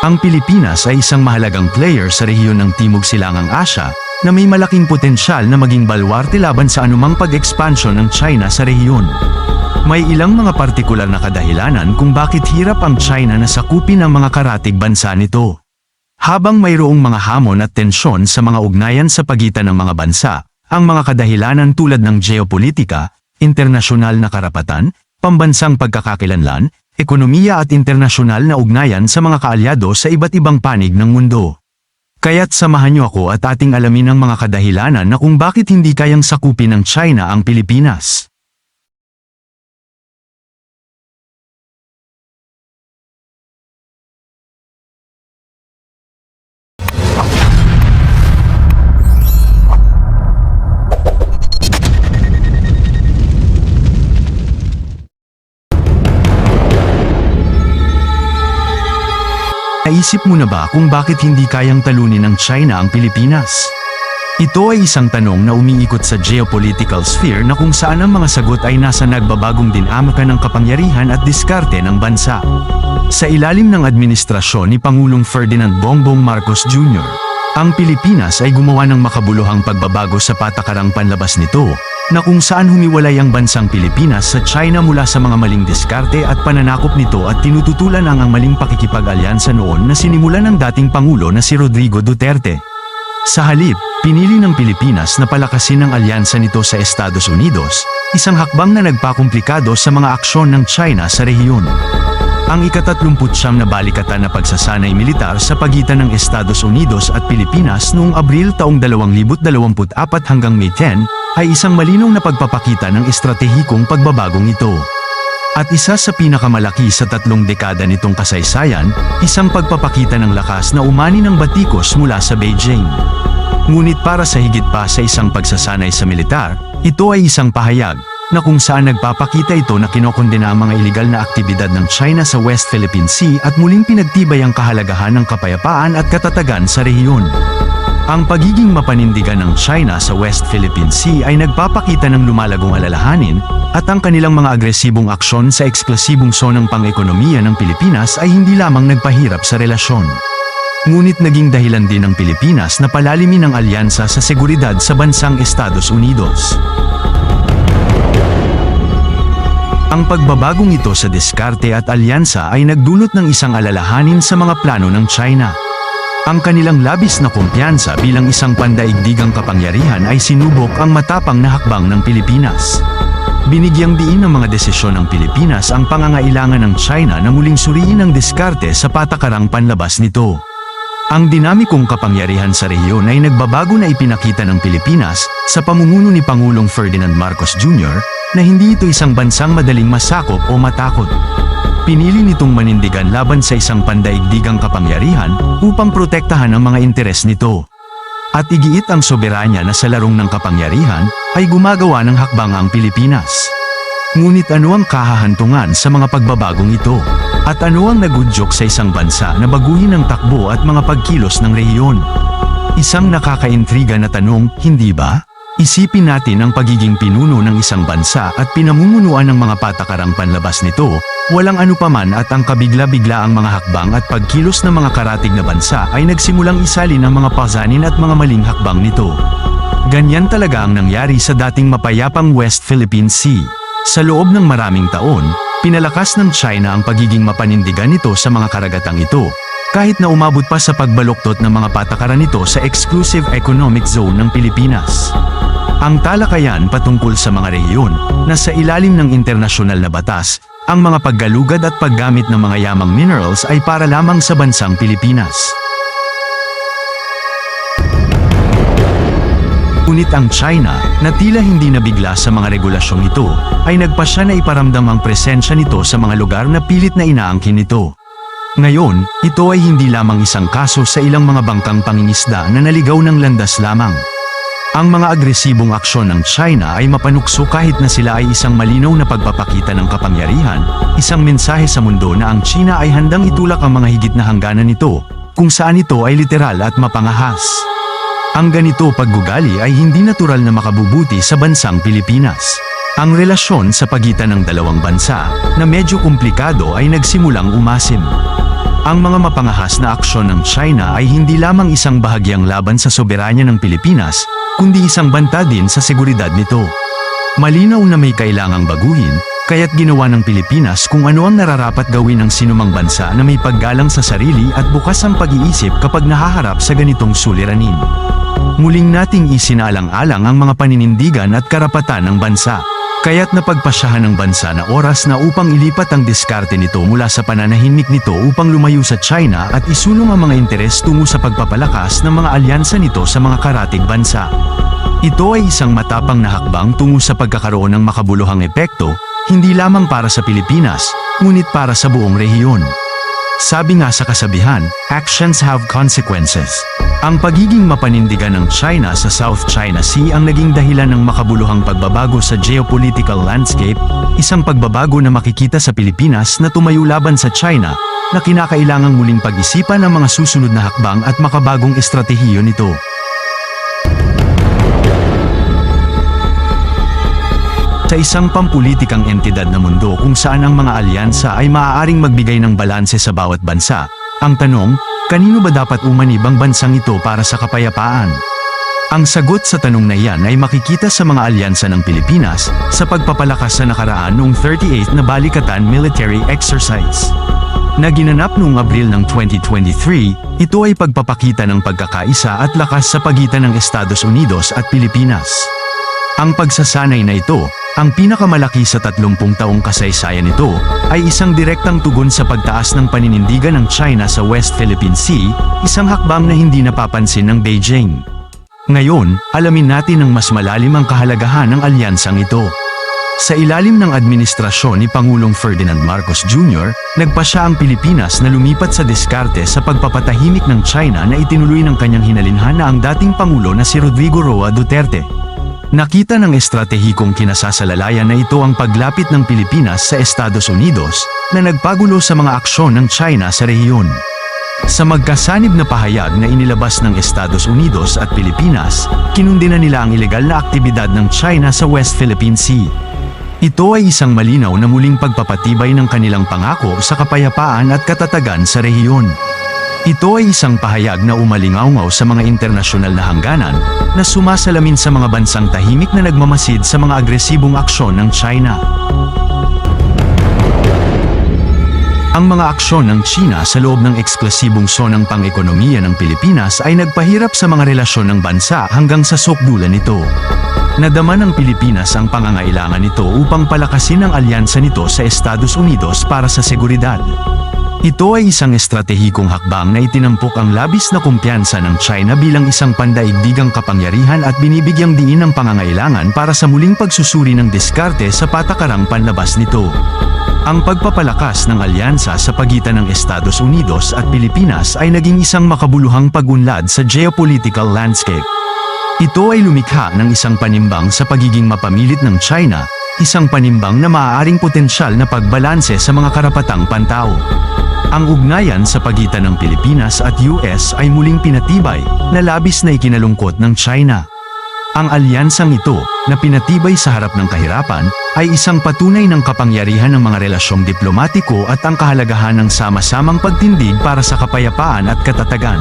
Ang Pilipinas ay isang mahalagang player sa rehiyon ng Timog Silangang Asya na may malaking potensyal na maging baluarte laban sa anumang pag-ekspansyon ng China sa rehiyon. May ilang mga partikular na kadahilanan kung bakit hirap ang China na sakupin ang mga karatig bansa nito. Habang mayroong mga hamon at tensyon sa mga ugnayan sa pagitan ng mga bansa, ang mga kadahilanan tulad ng geopolitika, internasyonal na karapatan, pambansang pagkakakilanlan, ekonomiya at internasyonal na ugnayan sa mga kaalyado sa iba't ibang panig ng mundo. Kaya't samahan niyo ako at ating alamin ang mga kadahilanan na kung bakit hindi kayang sakupin ng China ang Pilipinas. Naisip mo na ba kung bakit hindi kayang talunin ng China ang Pilipinas? Ito ay isang tanong na umiikot sa geopolitical sphere na kung saan ang mga sagot ay nasa nagbabagong dinamika ng kapangyarihan at diskarte ng bansa. Sa ilalim ng administrasyon ni Pangulong Ferdinand Bongbong Marcos Jr., ang Pilipinas ay gumawa ng makabuluhang pagbabago sa patakarang panlabas nito, na kung saan humiwalay ang bansang Pilipinas sa China mula sa mga maling diskarte at pananakop nito at tinututulan ang maling pakikipag-alyansa noon na sinimulan ng dating Pangulo na si Rodrigo Duterte. Sa halip, pinili ng Pilipinas na palakasin ang alyansa nito sa Estados Unidos, isang hakbang na nagpakomplikado sa mga aksyon ng China sa rehiyon. Ang ika-39 na balikatan na pagsasanay militar sa pagitan ng Estados Unidos at Pilipinas noong Abril taong 2024 hanggang May 10, ay isang malinong na pagpapakita ng estratehikong pagbabagong ito. At isa sa pinakamalaki sa 3 dekada nitong kasaysayan, isang pagpapakita ng lakas na umani ng batikos mula sa Beijing. Ngunit para sa higit pa sa isang pagsasanay sa militar, ito ay isang pahayag, na kung saan nagpapakita ito na kinokondena ang mga iligal na aktibidad ng China sa West Philippine Sea at muling pinagtibay ang kahalagahan ng kapayapaan at katatagan sa rehiyon. Ang pagiging mapanindigan ng China sa West Philippine Sea ay nagpapakita ng lumalagong alalahanin, at ang kanilang mga agresibong aksyon sa eksklusibong zonang pang-ekonomiya ng Pilipinas ay hindi lamang nagpahirap sa relasyon. Ngunit naging dahilan din ng Pilipinas na palalimin ang alyansa sa seguridad sa bansang Estados Unidos. Ang pagbabagong ito sa diskarte at alyansa ay nagdulot ng isang alalahanin sa mga plano ng China. Ang kanilang labis na kumpiyansa bilang isang pandaigdigang kapangyarihan ay sinubok ang matapang na hakbang ng Pilipinas. Binigyang diin ng mga desisyon ng Pilipinas ang pangangailangan ng China na muling suriin ang diskarte sa patakarang panlabas nito. Ang dinamikong kapangyarihan sa rehiyon ay nagbabago na ipinakita ng Pilipinas sa pamumuno ni Pangulong Ferdinand Marcos Jr. na hindi ito isang bansang madaling masakop o matakot. Pinili nitong manindigan laban sa isang pandaigdigang kapangyarihan upang protektahan ang mga interes nito. At igiit ang soberanya na sa larong ng kapangyarihan ay gumagawa ng hakbang ang Pilipinas. Ngunit ano ang kahahantungan sa mga pagbabagong ito? At ano ang nagudyok sa isang bansa na baguhin ang takbo at mga pagkilos ng rehiyon? Isang nakakaintriga na tanong, hindi ba? Isipin natin ang pagiging pinuno ng isang bansa at pinamumunuan ng mga patakarang panlabas nito, walang anupaman at ang kabigla-bigla ang mga hakbang at pagkilos ng mga karatig na bansa ay nagsimulang isalin ang mga pasanin at mga maling hakbang nito. Ganyan talaga ang nangyari sa dating mapayapang West Philippine Sea. Sa loob ng maraming taon, pinalakas ng China ang pagiging mapanindigan nito sa mga karagatang ito, kahit na umabot pa sa pagbaluktot ng mga patakaran nito sa Exclusive Economic Zone ng Pilipinas. Ang talakayan patungkol sa mga rehiyon na sa ilalim ng internasyonal na batas, ang mga paggalugad at paggamit ng mga yamang minerals ay para lamang sa bansang Pilipinas. Ngunit ang China, na tila hindi nabigla sa mga regulasyong ito, ay nagpasya na iparamdam ang presensya nito sa mga lugar na pilit na inaangkin nito. Ngayon, ito ay hindi lamang isang kaso sa ilang mga bangkang pangingisda na naligaw ng landas lamang. Ang mga agresibong aksyon ng China ay mapanukso kahit na sila ay isang malinaw na pagpapakita ng kapangyarihan, isang mensahe sa mundo na ang China ay handang itulak ang mga higit na hangganan nito, kung saan ito ay literal at mapangahas. Ang ganito paggugali ay hindi natural na makabubuti sa bansang Pilipinas. Ang relasyon sa pagitan ng dalawang bansa, na medyo komplikado ay nagsimulang umasim. Ang mga mapangahas na aksyon ng China ay hindi lamang isang bahagyang laban sa soberanya ng Pilipinas, kundi isang banta din sa seguridad nito. Malinaw na may kailangang baguhin, kaya't ginawa ng Pilipinas kung ano ang nararapat gawin ng sinumang bansa na may paggalang sa sarili at bukas ang pag-iisip kapag nahaharap sa ganitong suliranin. Muling nating isinaalang-alang ang mga paninindigan at karapatan ng bansa. Kaya't napagpasyahan ng bansa na oras na upang ilipat ang diskarte nito mula sa pananahimik nito upang lumayo sa China at isulong ang mga interes tungo sa pagpapalakas ng mga alyansa nito sa mga karatig bansa. Ito ay isang matapang na hakbang tungo sa pagkakaroon ng makabuluhang epekto, hindi lamang para sa Pilipinas, ngunit para sa buong rehiyon. Sabi nga sa kasabihan, actions have consequences. Ang pagiging mapanindigan ng China sa South China Sea ang naging dahilan ng makabuluhang pagbabago sa geopolitical landscape, isang pagbabago na makikita sa Pilipinas na tumayo laban sa China, na kinakailangang muling pag-isipan ang mga susunod na hakbang at makabagong estratehiyo nito. Sa isang pampulitikang entidad na mundo kung saan ang mga alyansa ay maaaring magbigay ng balanse sa bawat bansa, ang tanong, kanino ba dapat umanib ang bansang ito para sa kapayapaan? Ang sagot sa tanong na iyan ay makikita sa mga alyansa ng Pilipinas sa pagpapalakas sa nakaraan noong 38th na Balikatan Military Exercise. Na ginanap noong Abril ng 2023, ito ay pagpapakita ng pagkakaisa at lakas sa pagitan ng Estados Unidos at Pilipinas. Ang pagsasanay na ito, ang pinakamalaki sa 30 taong kasaysayan nito, ay isang direktang tugon sa pagtaas ng paninindigan ng China sa West Philippine Sea, isang hakbang na hindi napapansin ng Beijing. Ngayon, alamin natin ng mas malalim ang kahalagahan ng alyansang ito. Sa ilalim ng administrasyon ni Pangulong Ferdinand Marcos Jr., nagpasya ang Pilipinas na lumipat sa diskarte sa pagpapatahimik ng China na itinuloy ng kanyang hinalinhan na ang dating Pangulo na si Rodrigo Roa Duterte. Nakita ng estratehikong kinasasalalayan na ito ang paglapit ng Pilipinas sa Estados Unidos, na nagpagulo sa mga aksyon ng China sa rehiyon. Sa magkasanib na pahayag na inilabas ng Estados Unidos at Pilipinas, kinundina nila ang ilegal na aktibidad ng China sa West Philippine Sea. Ito ay isang malinaw na muling pagpapatibay ng kanilang pangako sa kapayapaan at katatagan sa rehiyon. Ito ay isang pahayag na umalingaw sa mga internasyonal na hangganan, na sumasalamin sa mga bansang tahimik na nagmamasid sa mga agresibong aksyon ng China. Ang mga aksyon ng China sa loob ng eksklusibong zonang pang-ekonomiya ng Pilipinas ay nagpahirap sa mga relasyon ng bansa hanggang sa sukdulan nito. Nadama ng Pilipinas ang pangangailangan nito upang palakasin ang alyansa nito sa Estados Unidos para sa seguridad. Ito ay isang estratehikong hakbang na itinampok ang labis na kumpiyansa ng China bilang isang pandaigdigang kapangyarihan at binibigyang diin ang pangangailangan para sa muling pagsusuri ng diskarte sa patakarang panlabas nito. Ang pagpapalakas ng alyansa sa pagitan ng Estados Unidos at Pilipinas ay naging isang makabuluhang pag-unlad sa geopolitical landscape. Ito ay lumikha ng isang panimbang sa pagiging mapamilit ng China, isang panimbang na maaaring potensyal na pagbalanse sa mga karapatang pantao. Ang ugnayan sa pagitan ng Pilipinas at US ay muling pinatibay, na labis na ikinalungkot ng China. Ang alyansang ito, na pinatibay sa harap ng kahirapan, ay isang patunay ng kapangyarihan ng mga relasyong diplomatiko at ang kahalagahan ng sama-samang pagtindig para sa kapayapaan at katatagan.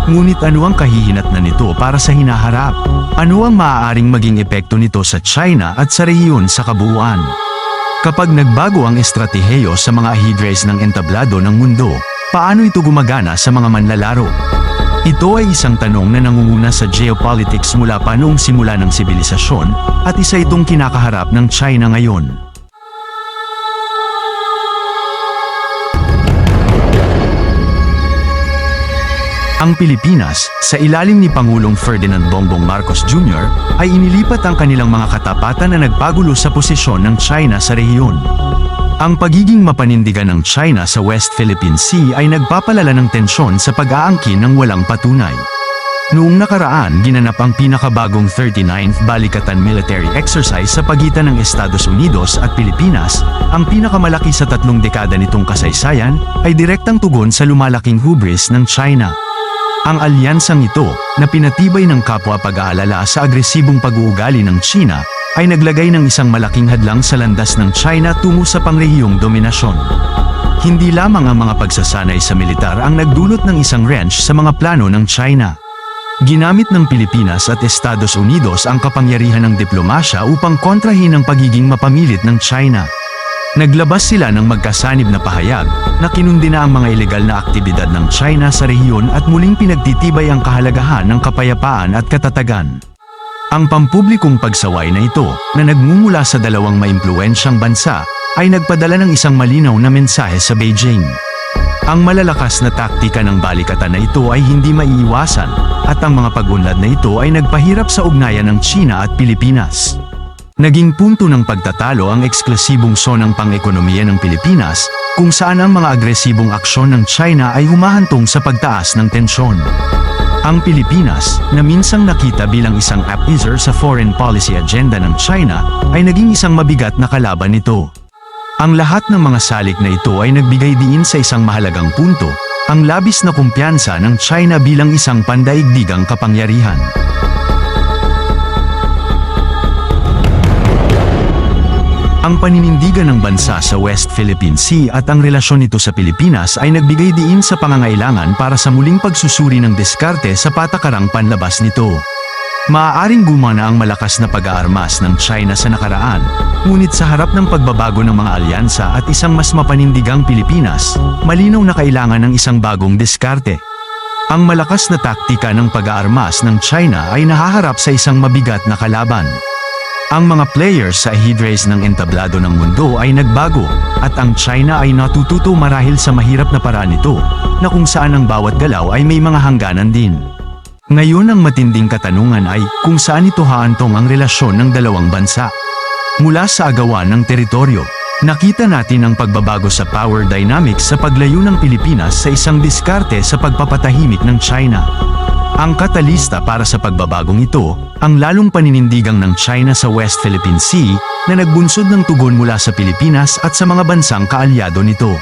Ngunit ano ang kahihinatnan nito para sa hinaharap? Ano ang maaaring maging epekto nito sa China at sa rehiyon sa kabuuan? Kapag nagbago ang estratehiyo sa mga ahidres ng entablado ng mundo, paano ito gumagana sa mga manlalaro? Ito ay isang tanong na nangunguna sa geopolitics mula pa noong simula ng sibilisasyon, at isa itong kinakaharap ng China ngayon. Ang Pilipinas, sa ilalim ni Pangulong Ferdinand Bongbong Marcos Jr., ay inilipat ang kanilang mga katapatan na nagpagulo sa posisyon ng China sa rehiyon. Ang pagiging mapanindigan ng China sa West Philippine Sea ay nagpapalala ng tensyon sa pag-aangkin ng walang patunay. Noong nakaraan, ginanap ang pinakabagong 39th Balikatan Military Exercise sa pagitan ng Estados Unidos at Pilipinas, ang pinakamalaki sa 3 dekada nitong kasaysayan, ay direktang tugon sa lumalaking hubris ng China. Ang alyansang ito, na pinatibay ng kapwa pag-aalala sa agresibong pag-uugali ng China, ay naglagay ng isang malaking hadlang sa landas ng China tungo sa pangrehiyong dominasyon. Hindi lamang ang mga pagsasanay sa militar ang nagdulot ng isang wrench sa mga plano ng China. Ginamit ng Pilipinas at Estados Unidos ang kapangyarihan ng diplomasya upang kontrahin ang pagiging mapamilit ng China. Naglabas sila ng magkasanib na pahayag na kinundi na ang mga ilegal na aktibidad ng China sa rehiyon at muling pinagtitibay ang kahalagahan ng kapayapaan at katatagan. Ang pampublikong pagsaway na ito, na nagmumula sa dalawang maimpluwensyang bansa, ay nagpadala ng isang malinaw na mensahe sa Beijing. Ang malalakas na taktika ng balikatan na ito ay hindi maiiwasan, at ang mga pag-unlad na ito ay nagpahirap sa ugnayan ng China at Pilipinas. Naging punto ng pagtatalo ang eksklusibong zonang pang-ekonomiya ng Pilipinas, kung saan ang mga agresibong aksyon ng China ay humahantong sa pagtaas ng tensyon. Ang Pilipinas, na minsang nakita bilang isang appeaser sa foreign policy agenda ng China, ay naging isang mabigat na kalaban nito. Ang lahat ng mga salik na ito ay nagbigay diin sa isang mahalagang punto, ang labis na kumpiyansa ng China bilang isang pandaigdigang kapangyarihan. Ang paninindigan ng bansa sa West Philippine Sea at ang relasyon nito sa Pilipinas ay nagbigay diin sa pangangailangan para sa muling pagsusuri ng diskarte sa patakarang panlabas nito. Maaaring gumana ang malakas na pag-aarmas ng China sa nakaraan, ngunit sa harap ng pagbabago ng mga alyansa at isang mas mapanindigang Pilipinas, malinaw na kailangan ng isang bagong diskarte. Ang malakas na taktika ng pag-aarmas ng China ay nahaharap sa isang mabigat na kalaban. Ang mga players sa ahead ng entablado ng mundo ay nagbago, at ang China ay natututo marahil sa mahirap na paraan nito, na kung saan ang bawat galaw ay may mga hangganan din. Ngayon ang matinding katanungan ay kung saan ito haantong ang relasyon ng dalawang bansa. Mula sa agawan ng teritoryo, nakita natin ang pagbabago sa power dynamics sa paglayo ng Pilipinas sa isang diskarte sa pagpapatahimik ng China. Ang katalista para sa pagbabagong ito, ang lalong paninindigang ng China sa West Philippine Sea na nagbunsod ng tugon mula sa Pilipinas at sa mga bansang kaalyado nito.